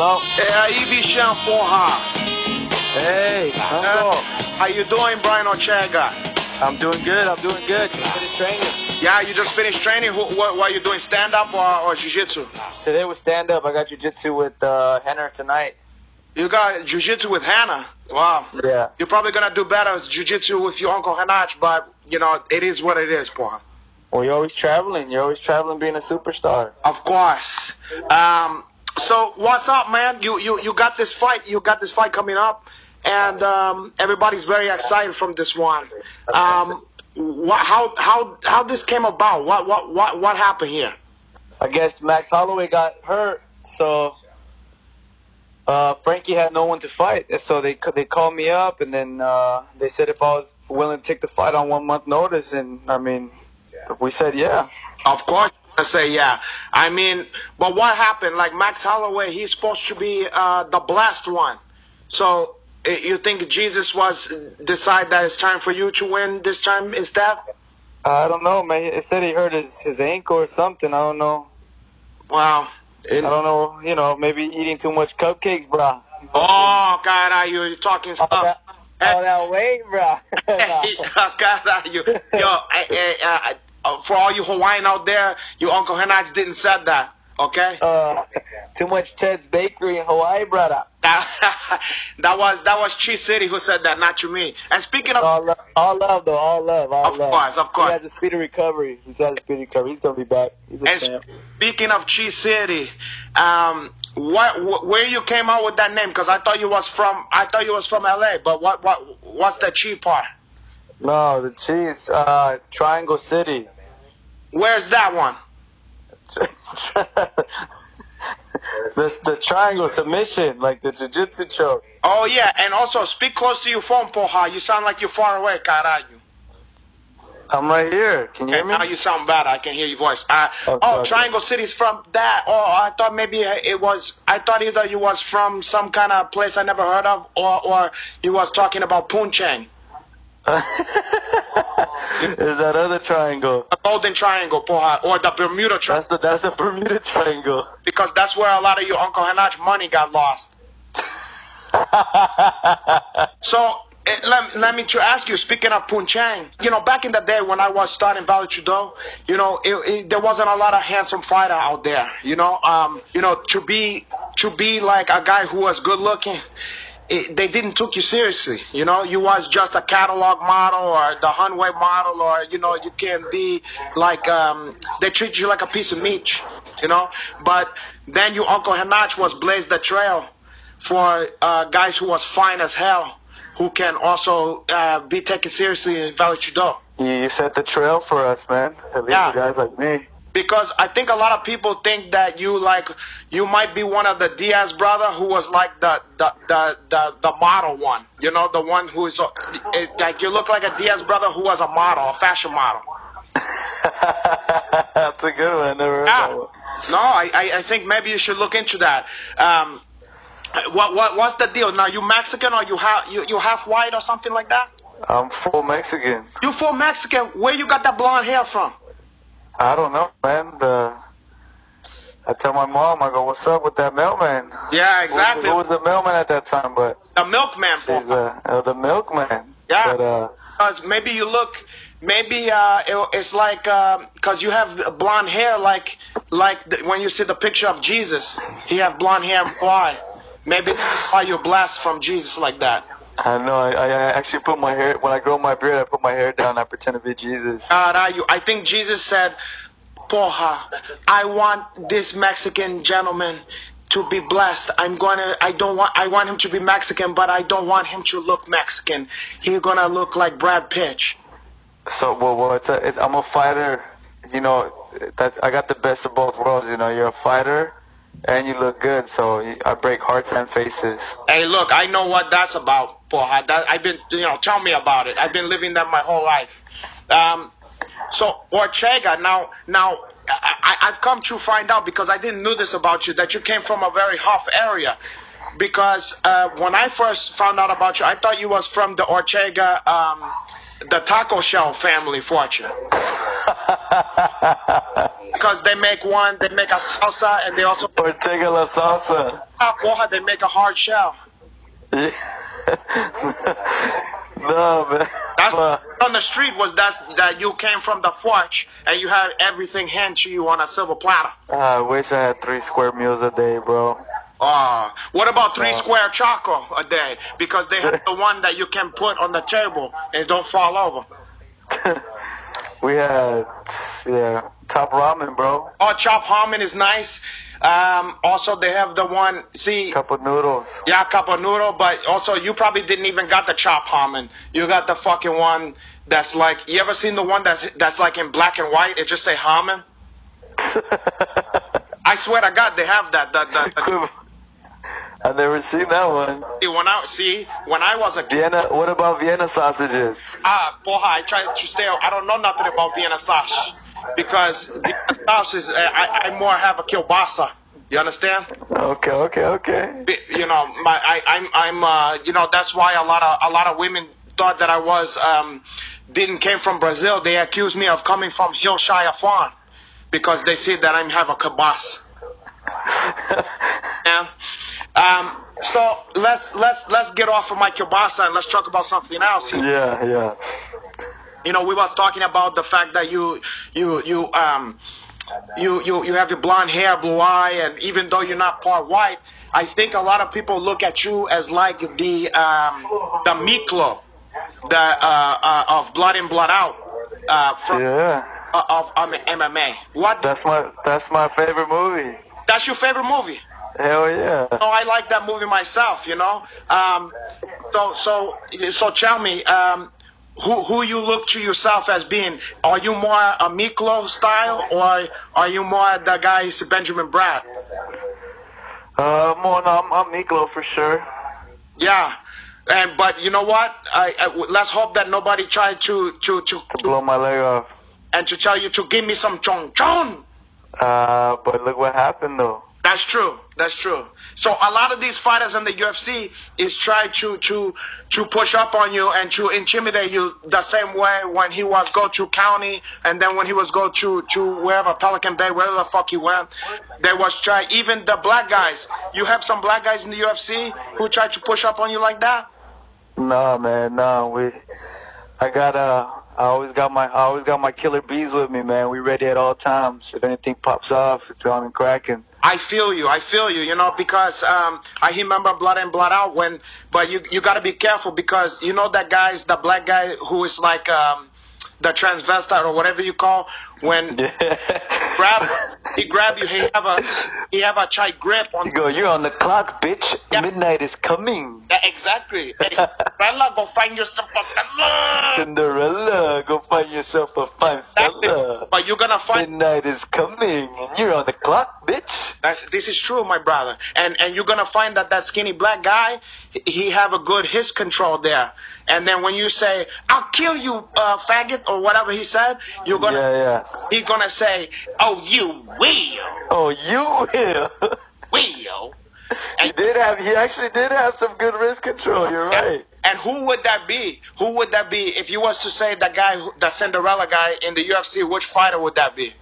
Hello? aí, bichão, porra. Hey, How you doing, Brian Ortega? I'm doing good. Just finished training. Yeah, you just finished training. What are you doing, stand-up or jiu-jitsu? Today was stand-up. I got jiu-jitsu with Henner tonight. You got jiu-jitsu with Hannah? Wow. Yeah. You're probably going to do better with jiu-jitsu with your Uncle Renato, but, you know, it is what it is, porra. Well, you're always traveling. Being a superstar. Of course. So what's up, man? You got this fight. You got this fight coming up, and everybody's very excited from this one. How this came about? What happened here? I guess Max Holloway got hurt, so Frankie had no one to fight. So they called me up, and then they said if I was willing to take the fight on 1 month notice, and I mean, we said yeah. Of course. I say yeah. I mean, but what happened? Like Max Holloway, he's supposed to be the blessed one. So you think Jesus was decide that it's time for you to win this time instead? I don't know, man. It said he hurt his ankle or something. I don't know. Wow. I don't know. You know, maybe eating too much cupcakes, brah. Oh, God, you're talking stuff. All that weight, brah. God, yo, for all you Hawaiian out there, your Uncle Renato didn't said that, okay? Too much Ted's Bakery in Hawaii, brother. That was Cheese City who said that, not you, me. And speaking of all love, though, all love. Of course. He has a speedy recovery. He's gonna be back. He's a champ. Speaking of Cheese City, where you came out with that name? Because I thought you was from LA, but what's the Chi part? No, the cheese, Triangle City. Where's that one? The triangle submission, like the jiu-jitsu choke. Oh, yeah, and also speak close to your phone, porra. You sound like you're far away, caralho. I'm right here. Can you hear me? Now you sound better. I can hear your voice. Okay. Triangle City's from that. Oh, I thought maybe I thought either you was from some kind of place I never heard of, or you was talking about Punchang. Is that other triangle? The Golden Triangle, porra, or the Bermuda Triangle. That's the Bermuda Triangle. Because that's where a lot of your Uncle Renato money got lost. So, let me to ask you, speaking of Punchang, you know, back in the day when I was starting Vale Tudo, you know, there wasn't a lot of handsome fighter out there, you know, to be like a guy who was good looking. They didn't took you seriously, you know. You was just a catalog model or the Hunway model, or you know, you can be like they treat you like a piece of meat, you know. But then your Uncle Renato was blazed the trail for guys who was fine as hell, who can also be taken seriously in Vale Tudo. You set the trail for us, man. At least guys like me. Because I think a lot of people think that you might be one of the Diaz brother who was like the model one, you know, the one who is like you look like a Diaz brother who was a model, a fashion model. That's a good one. Never heard that one. No, I think maybe you should look into that. What's the deal? Now you Mexican or you half white or something like that? I'm full Mexican. You full Mexican? Where you got that blonde hair from? I don't know, man. I tell my mom, I go, "What's up with that mailman?" Yeah, exactly. Who was the mailman at that time? But the milkman. The milkman. Yeah. But, because maybe you look, it's like because you have blonde hair, like when you see the picture of Jesus, he have blonde hair. Why? Maybe that's why you're blessed from Jesus like that. I know. I actually put my hair, when I grow my beard, I put my hair down. I pretend to be Jesus. I think Jesus said, porra, I want this Mexican gentleman to be blessed. I want him to be Mexican, but I don't want him to look Mexican. He's gonna look like Brad Pitt. So, I'm a fighter. You know, I got the best of both worlds. You know, you're a fighter. And you look good, so I break hearts and faces. Hey, look, I know what that's about, porra. I've been, tell me about it. I've been living that my whole life. So Ortega, now I've come to find out, because I didn't know this about you, that you came from a very rough area. Because when I first found out about you, I thought you was from the Ortega the taco shell family fortune. Because they make a salsa, and they also Ortega la salsa. porra, they make a hard shell. Yeah. No, man. That's on the street was that you came from the forge and you had everything handed to you on a silver platter. I wish I had 3 square meals a day, bro. What about 3 square choco a day? Because they have the one that you can put on the table and don't fall over. We had, top ramen, bro. Oh, chopped ramen is nice. Also, they have the one, Cup of noodles. Yeah, cup of noodle, but also you probably didn't even got the chopped ramen. You got the fucking one that's like, you ever seen the one that's like in black and white? It just say ramen. I swear to God, they have that. I've never seen that one. When I was a kid. Vienna, what about Vienna sausages? Porra, I try to stay. I don't know nothing about Vienna sausage because Vienna sausage, I more have a kielbasa. You understand? Okay. You know, that's why a lot of women thought that I was didn't came from Brazil. They accused me of coming from Hillshire Farm because they see that I have a kielbasa. Yeah. So let's get off of my kielbasa and let's talk about something else here. Yeah. You know, we was talking about the fact that you have your blonde hair, blue eye, and even though you're not part white, I think a lot of people look at you as like the Miklo, of Blood In Blood Out, of MMA. What? That's my favorite movie. That's your favorite movie? Hell yeah. Oh, I like that movie myself, you know. So tell me, who you look to yourself as being? Are you more a Miklo style, or are you more the guy Benjamin Bratt? I'm Miklo for sure. Yeah, but you know what? Let's hope that nobody tried to blow my leg off and to tell you to give me some chong. But look what happened though. That's true. So a lot of these fighters in the UFC is try to push up on you and to intimidate you the same way when he was go to county and then when he was go to wherever, Pelican Bay, wherever the fuck he went, they was try, even the black guys. You have some black guys in the UFC who try to push up on you like that? No, man, no. I always got my killer bees with me, man. We ready at all times. If anything pops off, it's on and cracking. I feel you, you know, because I remember Blood In Blood Out but you got to be careful because you know that the black guy who is like the transvestite or whatever you call, when he grab you, he have a tight grip on. You go, you're on the clock, bitch. Yeah. Midnight is coming. Yeah, exactly. Hey, Cinderella, go find yourself a fella. Cinderella, go find yourself a fine fella. But you're gonna find midnight is coming, and you're on the clock, bitch. This is true, my brother. And you're gonna find that skinny black guy, he have a good his control there. And then when you say, "I'll kill you, faggot," or whatever he said, you're gonna he's gonna say, "Oh, you will." Oh, you will. Will. And he actually did have some good wrist control. You're right. And who would that be? Who would that be if you was to say the Cinderella guy in the UFC? Which fighter would that be?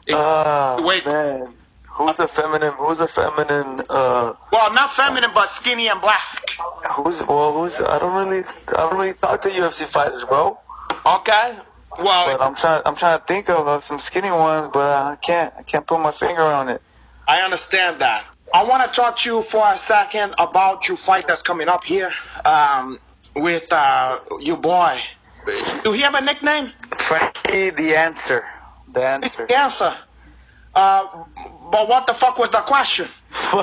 Wait, man. Who's a feminine? Well, not feminine, but skinny and black. I don't really talk to UFC fighters, bro. Okay. Well, but I'm trying to think of some skinny ones, but I can't put my finger on it. I understand that. I want to talk to you for a second about your fight that's coming up here with your boy. Do he have a nickname? Frankie the Answer. The Answer. But what the fuck was the question? I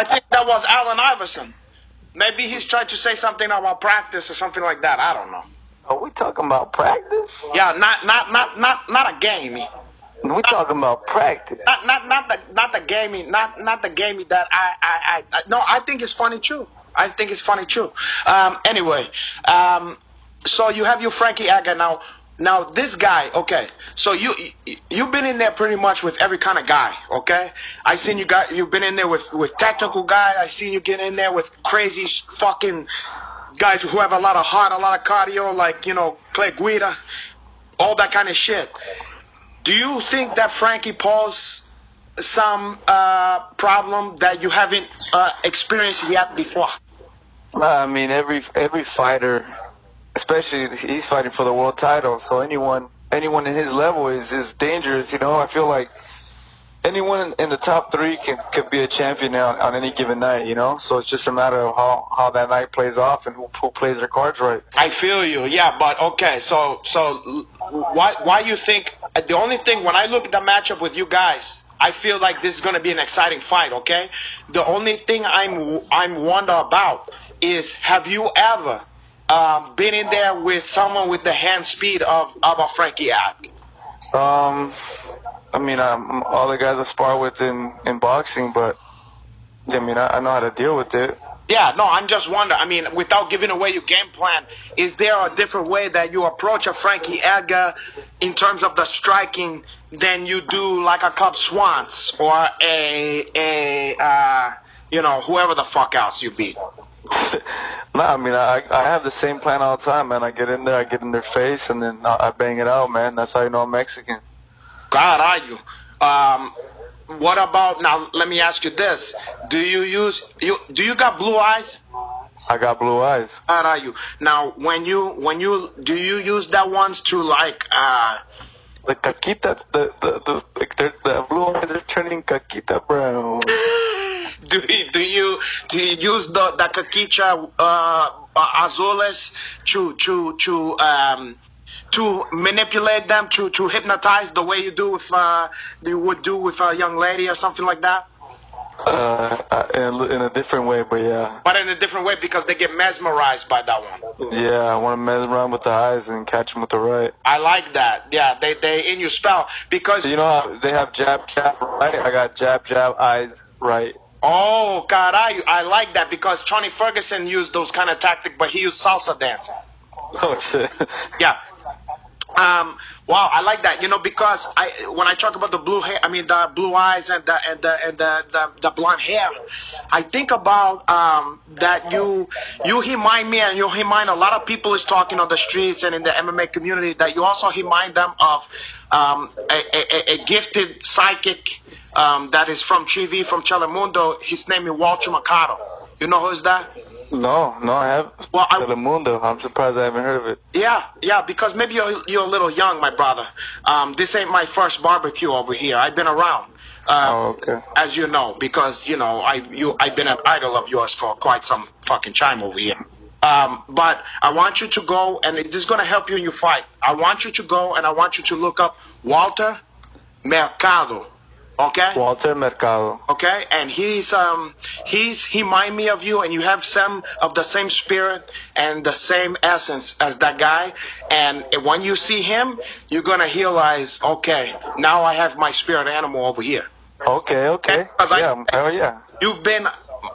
think that was Allen Iverson. Maybe he's trying to say something about practice or something like that. I don't know. Are we talking about practice? Yeah, not a game. We talking about practice. Not the gaming. Not the gaming that I no. I think it's funny too. Anyway, so you have your Frankie Edgar now. Now this guy, okay. So you've been in there pretty much with every kind of guy, okay? I seen you've been in there with technical guy. I seen you get in there with crazy fucking guys who have a lot of heart, a lot of cardio, like, Clay Guida, all that kind of shit. Do you think that Frankie posed some problem that you haven't experienced yet before? I mean, every fighter, especially he's fighting for the world title, so anyone in his level is dangerous. I feel like anyone in the top three could be a champion on any given night. So it's just a matter of how that night plays off and who plays their cards right. I feel you, yeah, but okay. So why you think the only thing when I look at the matchup with you guys, I feel like this is going to be an exciting fight. Okay, the only thing I'm wonder about is, have you ever been in there with someone with the hand speed of a Frankie Edgar? I mean, all the guys I spar with in boxing, but I mean, I know how to deal with it. Yeah, no, I'm just wondering. I mean, without giving away your game plan, is there a different way that you approach a Frankie Edgar in terms of the striking than you do like a Cub Swans or whoever the fuck else you beat? No, I mean, I have the same plan all the time, man. I get in there, I get in their face, and then I bang it out, man. That's how you know I'm Mexican. God, are you? What about now? Let me ask you this: do you got blue eyes? I got blue eyes. God, are you? Now, when you do you use that ones to like the caquita, the blue eyes are turning caquita brown. Do you use the caquicha azules to manipulate them to hypnotize the way you would do with a young lady or something like that? In a different way, but yeah. But in a different way because they get mesmerized by that one. Yeah, I want to mesmerize with the eyes and catch them with the right. I like that. Yeah, they in your spell because you know how they have jab right. I got jab eyes right. Oh, God, I like that because Tony Ferguson used those kind of tactics, but he used salsa dancing. Oh shit. Yeah. Wow, I like that. Because when I talk about the blue hair, I mean the blue eyes and the blonde hair, I think about that you remind me and you remind a lot of people is talking on the streets and in the MMA community that you also remind them of a gifted psychic that is from TV, from Telemundo. His name is Walter Mercado. You know who is that? No, I haven't. Well, Telemundo. I'm surprised I haven't heard of it. Yeah, because maybe you're a little young, my brother. This ain't my first barbecue over here. I've been around. Okay. As you know, because I've been an idol of yours for quite some fucking time over here. But I want you to go, and this is gonna help you in your fight. I want you to go, and I want you to look up Walter Mercado. Okay. Walter Mercado. Okay, and he remind me of you, and you have some of the same spirit and the same essence as that guy. And when you see him, you're gonna realize, okay, now I have my spirit animal over here. Okay. Yeah.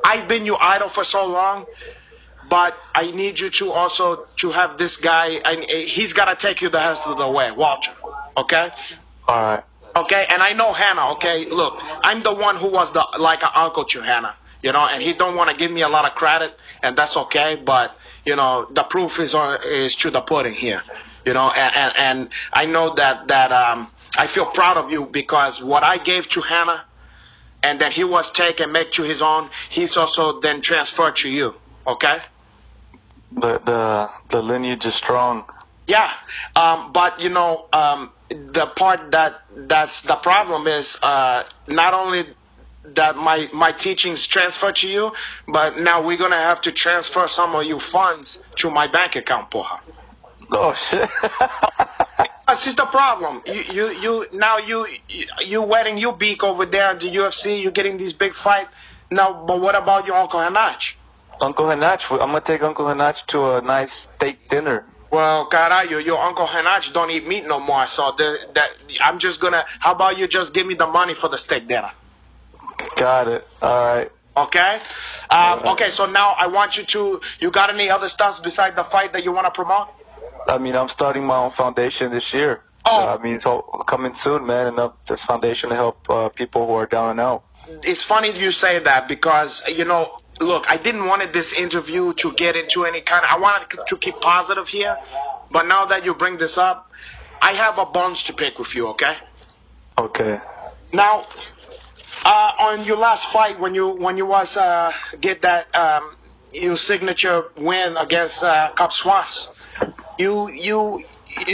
I've been your idol for so long, but I need you to also to have this guy, and he's gotta take you the rest of the way, Walter. Okay. All right. Okay, and I know Hannah, okay? Look, I'm the one who was like an uncle to Hannah, and he don't want to give me a lot of credit, and that's okay, but, the proof is to the pudding here, and I know that I feel proud of you because what I gave to Hannah and then he was taken, make to his own, he's also then transferred to you, okay? The lineage is strong. Yeah, but the part that's the problem is not only that my teachings transfer to you, but now we're gonna have to transfer some of your funds to my bank account, porra. Oh shit. This is the problem. You wetting your beak over there at the UFC. You're getting these big fight now. But what about your Uncle Hanach? Uncle Hanach, I'm gonna take Uncle Hanach to a nice steak dinner. Well, caralho, your Uncle Hanach don't eat meat no more, so I'm just gonna. How about you just give me the money for the steak dinner? Got it. All right. Okay. Okay. So now I want you to. You got any other stuff besides the fight that you want to promote? I mean, I'm starting my own foundation this year. Oh. I mean, so coming soon, man, and this foundation to help people who are down and out. It's funny you say that because look, I didn't want this interview to get into any kind of, I wanted to keep positive here, but now that you bring this up, I have a bones to pick with you, okay? Okay. Now, on your last fight, when you was get that your signature win against Cub Swans, you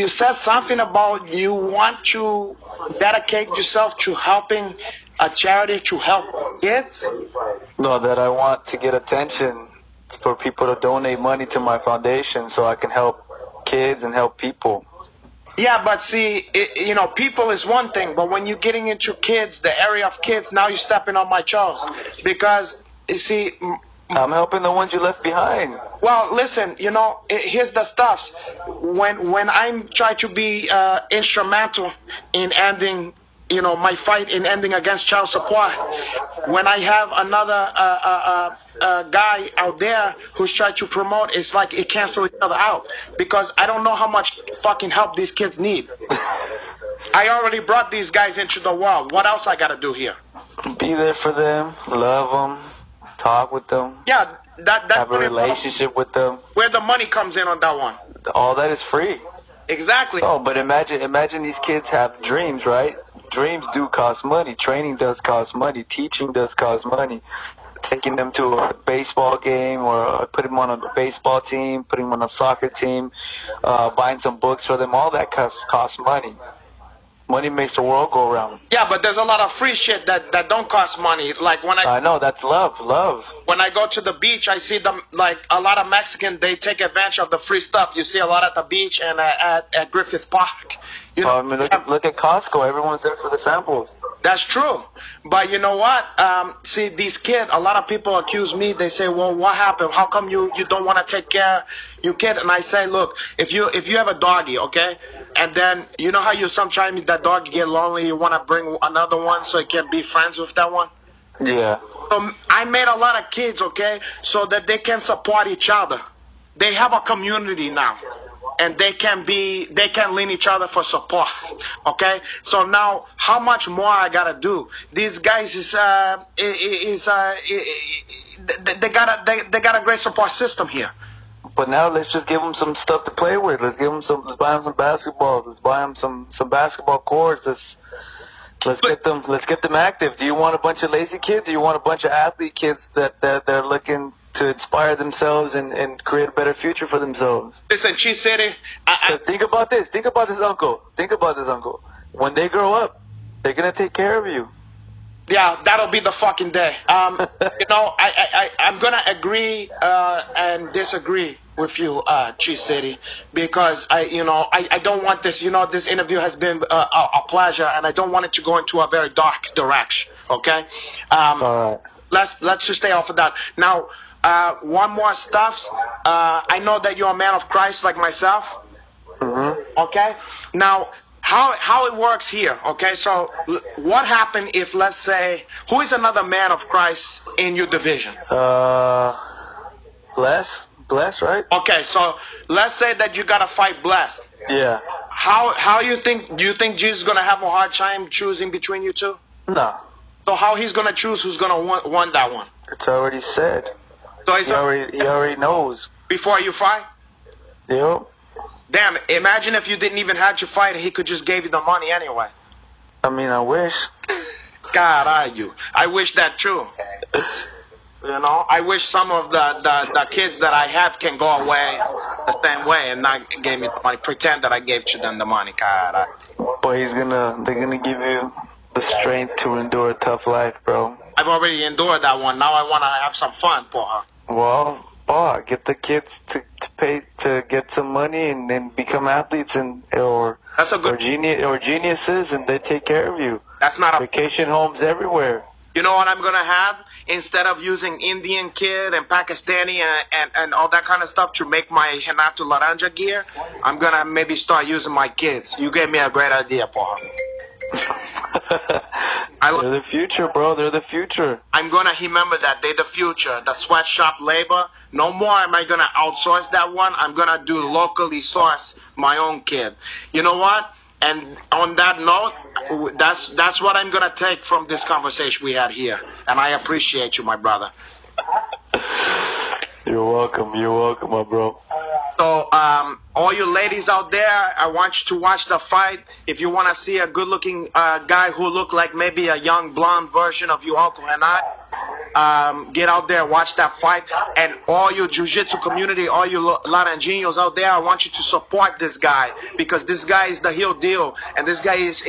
said something about you want to dedicate yourself to helping a charity to help kids. No, that I want to get attention for people to donate money to my foundation so I can help kids and help people. Yeah, but see, people is one thing, but when you're getting into kids, the area of kids, now you're stepping on my toes. Because, you see... I'm helping the ones you left behind. Well, listen, here's the stuffs. When I'm trying to be instrumental in ending, my fight in ending against child support, when I have another guy out there who's trying to promote, it's like it cancels each other out. Because I don't know how much fucking help these kids need. I already brought these guys into the world. What else I got to do here? Be there for them, love them. Talk with them. Yeah, that have a relationship with them. Where the money comes in on that one. All that is free. Exactly. Oh, but imagine these kids have dreams, right? Dreams do cost money. Training does cost money. Teaching does cost money. Taking them to a baseball game or putting them on a baseball team, putting them on a soccer team, buying some books for them, all that costs money. Money makes the world go around. Yeah, but there's a lot of free shit that don't cost money. Like when I know, that's love. When I go to the beach, I see them, like a lot of Mexicans, they take advantage of the free stuff. You see a lot at the beach and at Griffith Park. Look at Costco. Everyone's there for the samples. That's true. But you know what? See, these kids, a lot of people accuse me. They say, well, what happened? How come you don't want to take care of your kid? And I say, look, if you have a doggy, okay, and then you know how you sometimes that dog get lonely, you want to bring another one so it can be friends with that one? Yeah. So I made a lot of kids, okay, so that they can support each other. They have a community now. And they can lean each other for support, okay? So now, how much more I gotta do? These guys they got a great support system here. But now let's just give them some stuff to play with. Let's buy them some basketballs. Let's buy them some basketball courts. Let's get them active. Do you want a bunch of lazy kids? Do you want a bunch of athlete kids that they're looking to inspire themselves and create a better future for themselves? Listen, Cheese City, think about this. Think about this, uncle. When they grow up, they're gonna take care of you. Yeah, that'll be the fucking day. I'm gonna agree and disagree with you, Cheese City, because I don't want this. This interview has been a pleasure, and I don't want it to go into a very dark direction. Okay. All right. Let's just stay off of that now. One more stuff. I know that you're a man of Christ like myself. Mm-hmm. Okay. Now, how it works here? Okay. So, what happened if, let's say, who is another man of Christ in your division? Bless, right? Okay. So, let's say that you gotta fight Blessed. Yeah. How you think? Do you think Jesus is gonna have a hard time choosing between you two? No. So how he's gonna choose who's gonna won that one? It's already said. So he already knows. Before you fight? Yep. Damn, imagine if you didn't even have to fight and he could just give you the money anyway. I mean, I wish. God, I wish that too. I wish some of the kids that I have can go away the same way and not give me the money. Pretend that I gave to them the money. God, But they're gonna give you the strength to endure a tough life, bro. I've already endured that one. Now I want to have some fun, Paul. Well, get the kids to pay to get some money and then become athletes or geniuses, and they take care of you. That's not vacation homes everywhere. You know what I'm gonna have? Instead of using Indian kid and Pakistani and all that kind of stuff to make my Renato Laranja gear, I'm gonna maybe start using my kids. You gave me a great idea, Paul. They're the future, bro. They're the future. I'm gonna remember that they're the future. The sweatshop labor. No more am I gonna outsource that one. I'm gonna do locally source my own kid. You know what? And on that note, that's what I'm gonna take from this conversation we had here. And I appreciate you, my brother. You're welcome, my bro. So, all you ladies out there, I want you to watch the fight. If you want to see a good-looking guy who look like maybe a young blonde version of you, Uncle Renato, get out there, watch that fight. And all you Jiu-Jitsu community, all you Laranjinos out there, I want you to support this guy, because this guy is the heel deal, and this guy is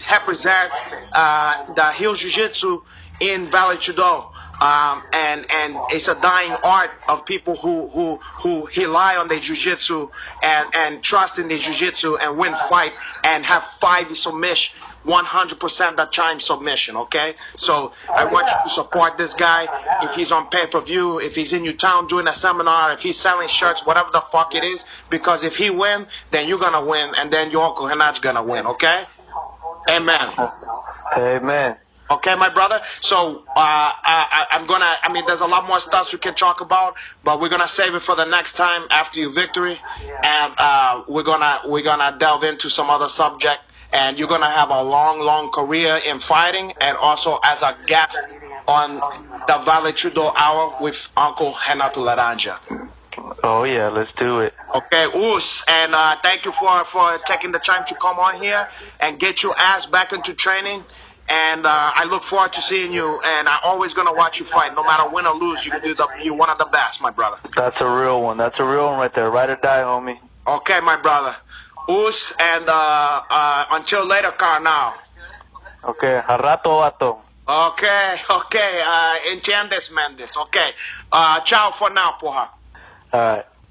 represent the heel Jiu-Jitsu in Vale Tudo. And it's a dying art of people who rely on the jiu-jitsu and trust in the jiu-jitsu and win fight and have 5 submission, 100% the time submission, okay? So I want you to support this guy. If he's on pay-per-view, if he's in your town doing a seminar, if he's selling shirts, whatever the fuck it is, because if he win, then you're gonna win, and then your Uncle Renato's gonna win, okay? Amen. Amen. Okay, my brother. So I mean, there's a lot more stuff we can talk about, but we're gonna save it for the next time after your victory, and we're gonna delve into some other subject, and you're gonna have a long career in fighting, and also as a guest on the Vale Tudo Hour with Uncle Renato Laranja. Oh yeah, let's do it. Okay, Us, and thank you for taking the time to come on here and get your ass back into training. And I look forward to seeing you, and I'm always going to watch you fight. No matter win or lose, you're one of the best, my brother. That's a real one. That's a real one right there. Ride or die, homie. Okay, my brother. Us, and until later, Carnal. Okay, a rato, vato. Okay, entiendes, Mendes. Okay, ciao for now, porra. All right.